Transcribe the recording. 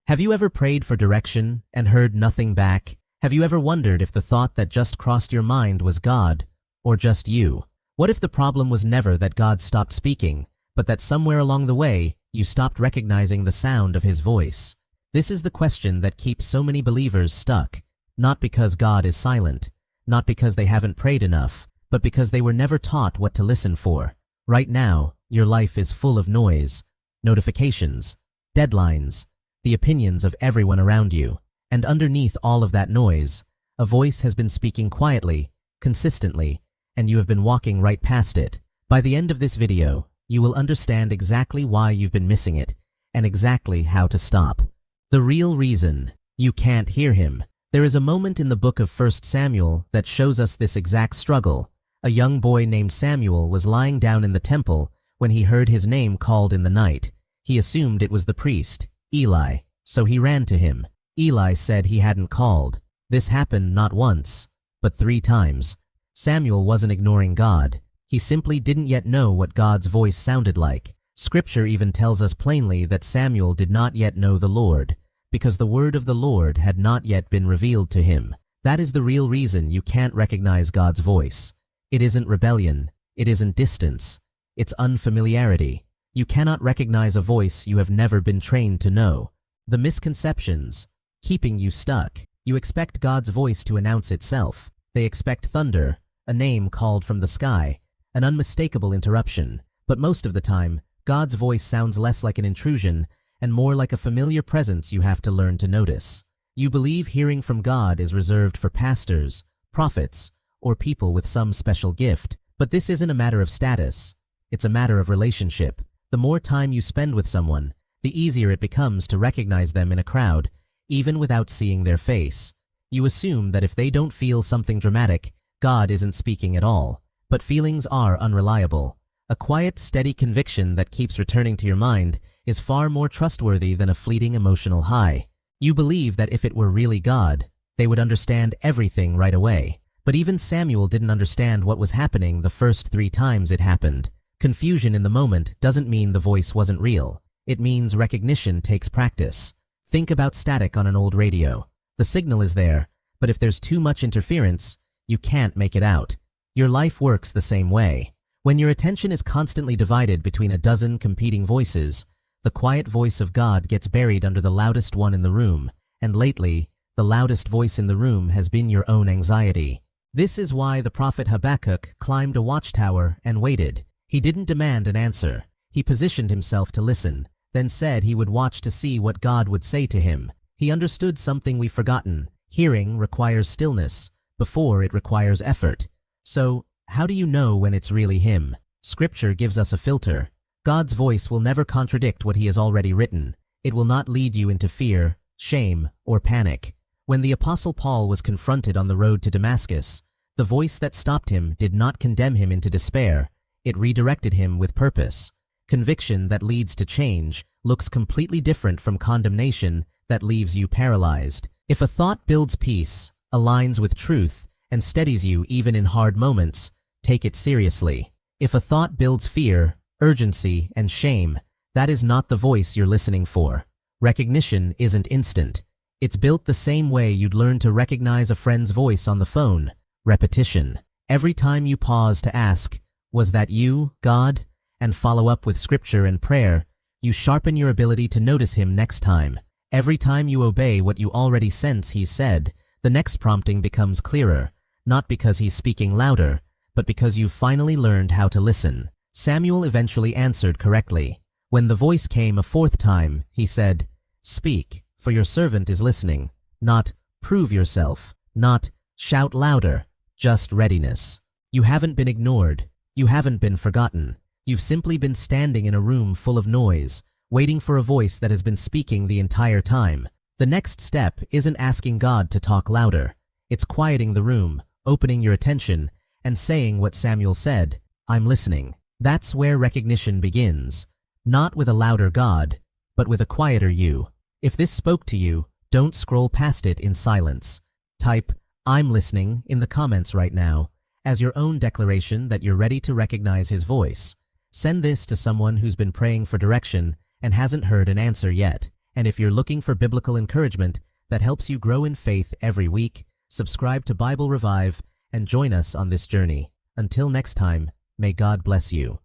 Have you ever prayed for direction and heard nothing back? Have you ever wondered if the thought that just crossed your mind was God or just you? What if the problem was never that God stopped speaking, but that somewhere along the way, you stopped recognizing the sound of His voice? This is the question that keeps so many believers stuck, not because God is silent, not because they haven't prayed enough, but because they were never taught what to listen for. Right now, your life is full of noise, notifications, deadlines, the opinions of everyone around you. And underneath all of that noise, a voice has been speaking quietly, consistently, and you have been walking right past it. By the end of this video, you will understand exactly why you've been missing it, and exactly how to stop. The real reason you can't hear Him. There is a moment in the book of 1 Samuel that shows us this exact struggle. A young boy named Samuel was lying down in the temple when he heard his name called in the night. He assumed it was the priest, Eli, so he ran to him. Eli said he hadn't called. This happened not once, but 3 times. Samuel wasn't ignoring God. He simply didn't yet know what God's voice sounded like. Scripture even tells us plainly that Samuel did not yet know the Lord, because the word of the Lord had not yet been revealed to him. That is the real reason you can't recognize God's voice. It isn't rebellion. It isn't distance. It's unfamiliarity. You cannot recognize a voice you have never been trained to know. The misconceptions, keeping you stuck. You expect God's voice to announce itself. They expect thunder, a name called from the sky, an unmistakable interruption. But most of the time, God's voice sounds less like an intrusion and more like a familiar presence you have to learn to notice. You believe hearing from God is reserved for pastors, prophets, or people with some special gift. But this isn't a matter of status. It's a matter of relationship. The more time you spend with someone, the easier it becomes to recognize them in a crowd, even without seeing their face. You assume that if they don't feel something dramatic, God isn't speaking at all. But feelings are unreliable. A quiet, steady conviction that keeps returning to your mind is far more trustworthy than a fleeting emotional high. You believe that if it were really God, they would understand everything right away. But even Samuel didn't understand what was happening the first 3 times it happened. Confusion in the moment doesn't mean the voice wasn't real. It means recognition takes practice. Think about static on an old radio. The signal is there, but if there's too much interference, you can't make it out. Your life works the same way. When your attention is constantly divided between a dozen competing voices, the quiet voice of God gets buried under the loudest one in the room, and lately, the loudest voice in the room has been your own anxiety. This is why the prophet Habakkuk climbed a watchtower and waited. He didn't demand an answer. He positioned himself to listen, then said he would watch to see what God would say to him. He understood something we've forgotten. Hearing requires stillness before it requires effort. So, how do you know when it's really Him? Scripture gives us a filter. God's voice will never contradict what He has already written. It will not lead you into fear, shame, or panic. When the Apostle Paul was confronted on the road to Damascus, the voice that stopped him did not condemn him into despair. It redirected him with purpose. Conviction that leads to change looks completely different from condemnation that leaves you paralyzed. If a thought builds peace, aligns with truth, and steadies you even in hard moments, take it seriously. If a thought builds fear, urgency, and shame, that is not the voice you're listening for. Recognition isn't instant. It's built the same way you'd learn to recognize a friend's voice on the phone. Repetition. Every time you pause to ask, "Was that you, God?" and follow up with scripture and prayer, you sharpen your ability to notice Him next time. Every time you obey what you already sense He said, the next prompting becomes clearer, not because He's speaking louder, but because you've finally learned how to listen. Samuel eventually answered correctly. When the voice came a 4th time, he said, "Speak, for your servant is listening." Not, "Prove yourself." Not, "Shout louder." Just readiness. You haven't been ignored. You haven't been forgotten. You've simply been standing in a room full of noise, waiting for a voice that has been speaking the entire time. The next step isn't asking God to talk louder. It's quieting the room, opening your attention, and saying what Samuel said, "I'm listening." That's where recognition begins. Not with a louder God, but with a quieter you. If this spoke to you, don't scroll past it in silence. Type, "I'm listening" in the comments right now, as your own declaration that you're ready to recognize His voice. Send this to someone who's been praying for direction and hasn't heard an answer yet. And if you're looking for biblical encouragement that helps you grow in faith every week, subscribe to Bible Revive and join us on this journey. Until next time, may God bless you.